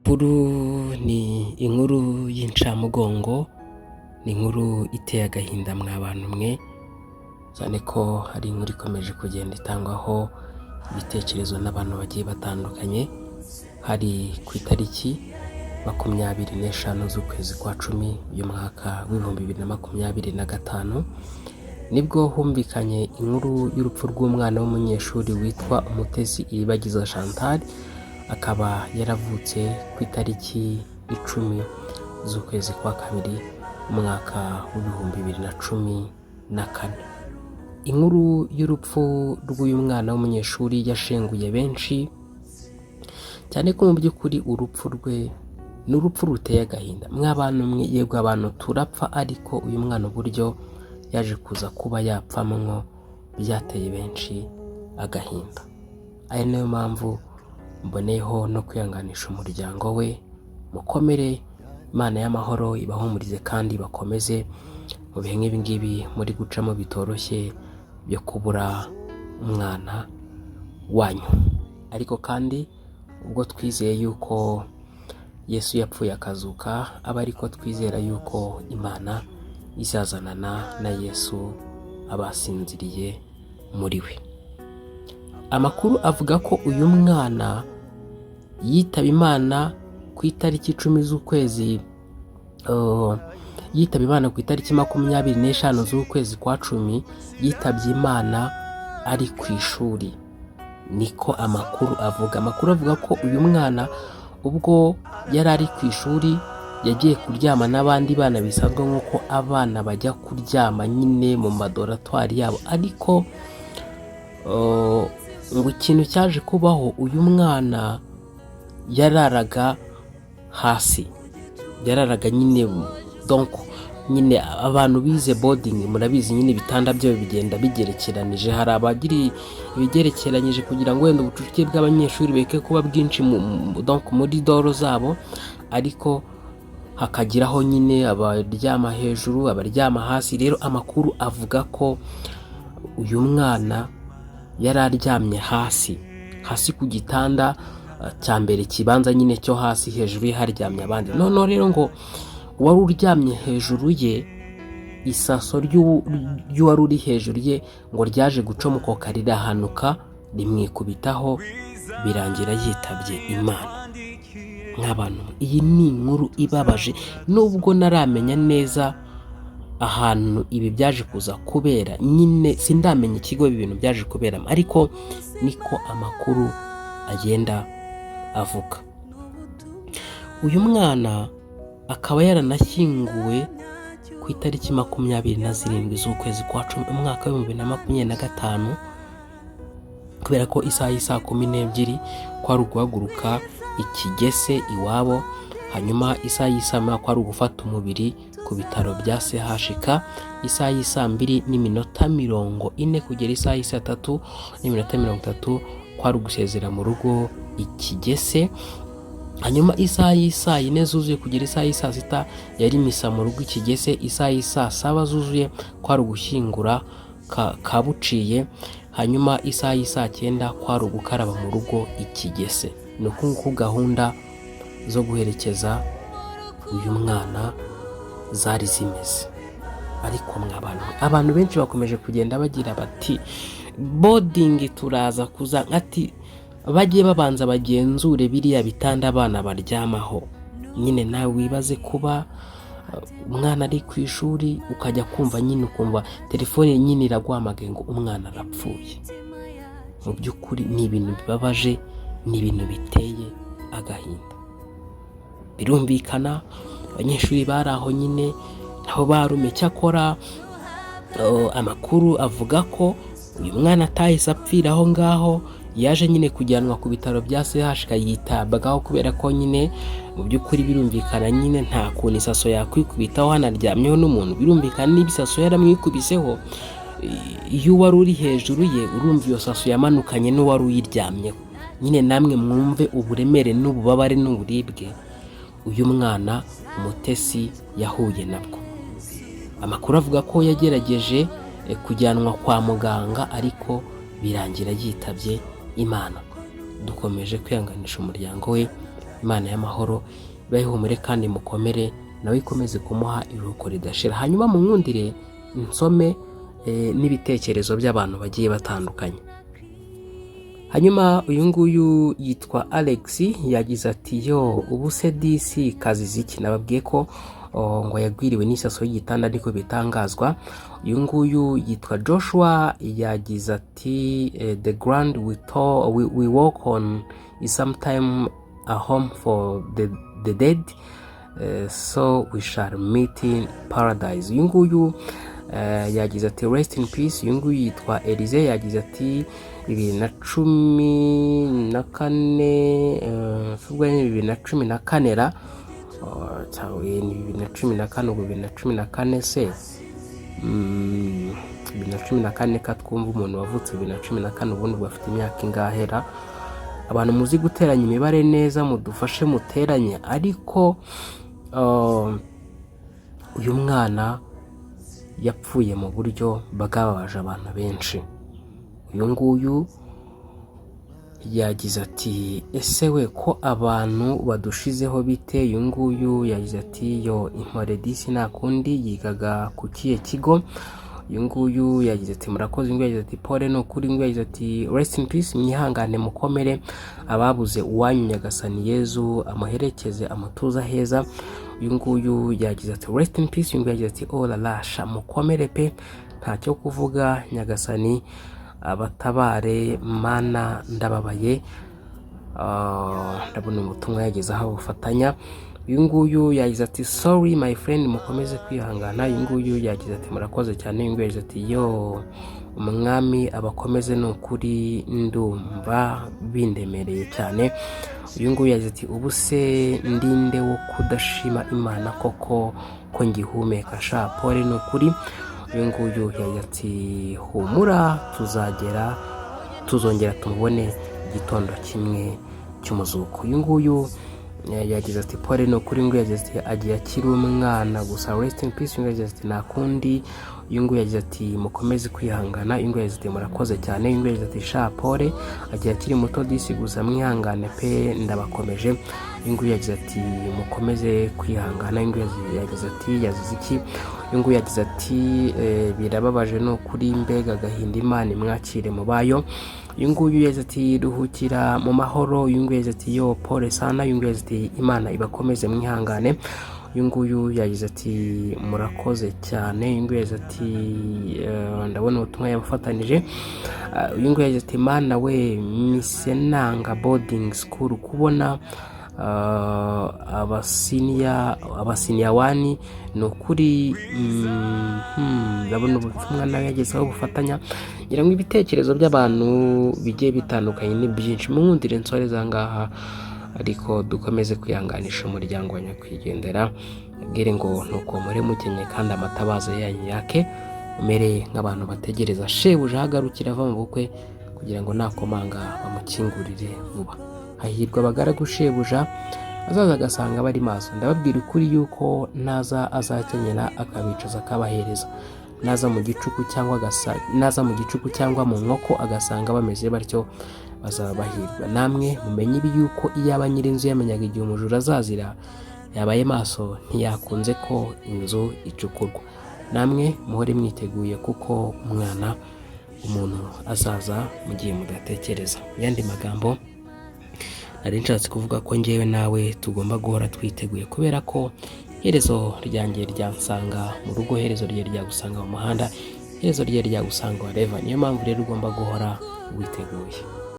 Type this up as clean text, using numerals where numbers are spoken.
Inkuru ni inkuru y'incamugongo, ni inkuru iteye agahinda mwa bantu mwe, cyane ko hari inkuru ikomeje kugenda itangwaho ibitekerezo n'abantu bagiye batandukanye. Hari ku itariki 25 z'ukwezi kwa 10 y'umwaka w'2025 nibwo humvikanye inkuru y'urupfu rw'umwana w'umunyeshuri witwa Umutesi Iribagiza Chantal, akaba yaravutse ku itariki 10 z'ukwezi kwa 2 umwaka w'2014. Inkuru y'urupfu rw'uyu mwana w'umunyeshuri yashenguye benshi, cyane ko mu by'ukuri urupfu rwe ni urupfu ruteye agahinda. Mw'abantu mwe, yego abantu turapfa, ariko uyu mwana uburyo yaje kuza kuba yapfamwo byateye benshi agahinda. Ari nayo mpamvu mboneyeho no kwihanganisha umuryango we. Mukomere, Imana y'amahoro ibahumurize kandi bakomeze mu bihe nk'ibi ngibi muri gucamo bitoroshye byo kubura umwana wanyu. Ariko kandi ubwo twizeye yuko Yesu yapfuye akazuka, aba ariko twizera yuko Imana izazanana na Yesu abasinziriye muri we. Amakuru avuga ko uyu mwana yitaba Imana ku itariki 10 z'ukwezi yitaba Imana ku itariki 25 z'ukwezi kwa 10. Yitabye Imana ari ku ishuri, niko amakuru avuga. Amakuru avuga ko uyu mwana ubwo yari ari ku ishuri yagiye kuryama n'abandi bana bisanzwe nk'uko abana bajya kuryama nyine mu madoratwari yabo, ariko ngo ikintu cyaje kubaho, uyu mwana yararaga hasi, yararaga nyine nyine abantu bize boarding murabizi nyine ibitanda byo bigenda bigerekeranije. Hari abagira ibigerekeranyije kugira ngo wenda ubucucike bw'abanyeshuri beke kuba bwinshi muri doro zabo, ariko hakagiraho nyine abaryama hejuru abaryama hasi. Rero amakuru avuga ko uyu mwana yari aryamye hasi ku gitanda cya mbere kibanza nyine cyo hasi, hejuru ye haryamye abandi. None rero ngo wari uryamye hejuru ye, isaso ry'uwari uri hejuru ye ngo ryaje gucomoka rirahanuka rimwikubitaho, birangira yitabye Imana. Nk'abantu, iyi ni inkuru ibabaje, nubwo naramenya neza ahantu ibi byaje kuza kubera, nyine sindamenya ikigo ibi bintu byaje kubera, ariko niko amakuru agenda avuga. Uyu mwana akaba yaranashyinguwe ku itariki 27 z'ukwezi kwa 10 umwaka w'2025, kubera ko isaha y'isa 12 kwari uguhaguruka ikigese iwabo, hanyuma isaha y'isa kwari ugufata umubiri ku bitaro bya CHK. Isaha y'isa 2:40 kugera isaha y'isa 3:30 kwari ugusezera mu rugo ikigese. Hanyuma isaha y'isa 4 zuzuye kugera isaha y'isa 6 yari misa mu rugo ikigese. Isaha y'isa 7 zuzuye kwari ugushyingura kabuciye. Hanyuma isaha y'isa 9 kwari ugukaraba mu rugo ikigese. Ni uko gahunda zo guherekeza uyu mwana zari zimeze. Ariko abantu benshi bakomeje kugenda bagira bati boarding turaza kuza, ati bagiye babanza bagenzure biriya bitanda abana baryamaho. Nyine nawe wibaze kuba umwana ari ku ishuri ukajya kumva nyine ukumva telefone nyine iraguhamagaye ngo umwana arapfuye. Mu by'ukuri ni ibintu bibabaje, ni ibintu biteye agahinda. Birumvikana abanyeshuri bari aho nyine aho barume. Cyakora amakuru avuga ko uyu mwana atahise apfira aho ngaho, yaje nyine kujyanwa ku bitaro bya CHK yitabwaho, kubera ko nyine mu by'ukuri birumvikana nyine nta kuntu isaso yakwikubitaho hanaryamyeho n'umuntu. Birumvikana n'ibisaso yaramwikubiseho, iyo wari uri hejuru ye urumva iyo saso yamanukanye n'uwari uyiryamyeho. Nyine namwe mwumve uburemere n'ububabare n'uburibwe uyu mwana Umutesi yahuye nabwo. Amakuru avuga ko yagerageje kujyanwa kwa muganga, ariko birangira yitabye Imana. Dukomeje kwihanganisha umuryango we, Imana y'amahoro bayihumure kandi mukomere, nawe ikomeze kumuha iruhuko ridashira. Hanyuma mu mwundire nsome n'ibitekerezo by'abantu bagiye batandukanye. Hanyuma uyu nguyu yitwa Alex yagize ati yo ubu se DC kazi ziki, nababwiye ko ngo yagwiriwe n'isaso y'igitanda niko bitangazwa. Uyu nguyu yitwa Joshua yagize ati the ground we walk on is sometime a home for the dead, so we shall meet in paradise. Uyu nguyu yagize ati rest in peace. Uyu nguyu yitwa Elize yagize ati 2014 February 2014 ra 2014 ubwo 2014 se 2014 ka twumva umuntu wavutse 2014 ubundi bafite imyaka ingahera. Abantu muzi guteranya imibare neza mudufashe muteranye, ariko uyu mwana yapfuye mu buryo bwababaje abantu benshi. Uyu nguyu yagize ati ese we ko abantu badushizeho bite. Uyu nguyu yagize ati yo impore disi nakundi yigaga ku kiye kigo. Uyu nguyu yagize ati murakoze. Uyu nguyu yagize ati pole no kuri. Uyu nguyu yagize ati rest in peace, mwihangane mukomere, ababuze uwanyu Nyagasani Yezu amuherekeze amutuza heza. Uyu nguyu yagize ati rest in peace. Uyu nguyu yagize ati oh la la sha mukomere pe, ntacyo kuvuga, Nyagasani abatabare, mana ndababaye. Ndabona ubutumwa yagezeho ubufatanya. Uyu nguyu yagize ati sorry my friend, mukomeze kwihangana. Uyu nguyu yagize ati murakoze cyane. Uyu nguyu yagize ati yo umwami abakomeze no kuri ndumva bindemereye cyane. Uyu nguyu yagize ati ubu se ndinde wo kudashima Imana koko ko ngihumeka sha pole no kuri. Uyu nguyu yagize ati humura tuzongera tumubone igitondo kimwe cy'umuzuko. Uyu nguyu yagize ati pole no kuri. Ngo yagize ati agiye akiri umwana gusa rest in peace. Ngo yagize ati nakundi. Uyu nguyu yagize ati mukomeze kwihangana. Uyu nguyu yagize ati murakoze cyane. Uyu nguyu yagize ati sha pole agiye akiri muto disi gusa mwihangane pe ndabakomeje. Uyu nguyu yagize ati mukomeze kwihangana. Uyu nguyu yagize ati yazize iki. Uyu nguyu yagize ati birababaje no kuri mbega agahinda, Imana imwakire mu bayo. Uyu nguyu yagize ati ruhukira mu mahoro. Uyu nguyu yagize ati yo pole sana. Uyu nguyu yagize ati Imana ibakomeze mwihangane. Uyu nguyu yagize ati murakoze cyane. Uyu nguyu yagize ati ndabona ubutumwa yabafatanije. Uyu nguyu yagize ati Mana we misenanga boarding school kubona abasiniya wani no kuri. Ndabona ubutumwa nawe yagezeho ubufatanya. ngira ngo ibitekerezo by'abantu bigiye bitandukanye ni byinshi. Mwundire nsoreza ngaha, ariko dukomeze kwihanganisha umuryango wa nyakwigendera, abwire ngo nuko muri mukenye kandi amatabaza yanyu yake, umere nk'abantu bategereza shebuja hagarukira ava mu bukwe kugira ngo nakomanga bamukingurire vuba. Hahirwa abagaragu shebuja azaza agasanga bari maso. Ndababwira ukuri yuko naza azakenyera akabicaza akabahereza, naza mu gicuku cyangwa mu nkoko agasanga bameze batyo bazaba bahirwa. Namwe mumenye ibi yuko iyaba nyir'inzu yamenyaga igihe umujura azazira, yabaye maso ntiyakunze ko inzu icukurwa. Namwe muhore mwiteguye kuko umwana umuntu azaza mu gihe mudatekereza. Yandi magambo nari nshatse kuvuga ko njyewe nawe tugomba guhora twiteguye, kubera ko iherezo ryanjye ryansanga mu rugo, iherezo rye ryagusanga mu muhanda, iherezo rye ryagusanga wherever. Niyo mpamvu rero ugomba guhora witeguye.